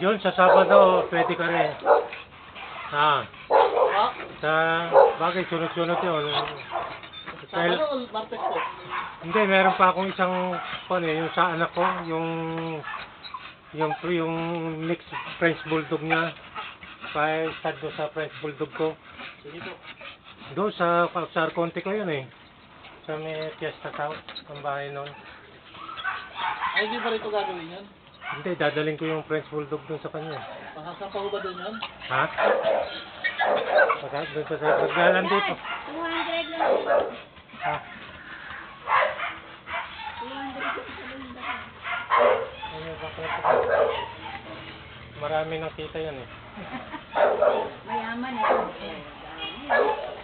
Yun, sa Sabado, pwede ka rin. Ha? Ha? Sa bagay, sunod-sunod yun. Dahil, Sabado o Martes po? hindi, meron pa akong isang, yung sa anak ko, yung mixed French Bulldog niya. Pa-start doon sa French Bulldog ko. Sige po. Doon sa Arconte ko yun eh. Sa may Fiesta South, ang bahay nun. Ay, hindi ba rito gagawin yun? Hindi, dadaling ko yung French Bulldog doon sa kanya. Makasama pa ho ba doon yun? Ha? Pagka doon sa paggalan dito. 200 lang. Ha? 200 lang sa bunda. Ano ba marami nang kita yan eh. Mayaman eh.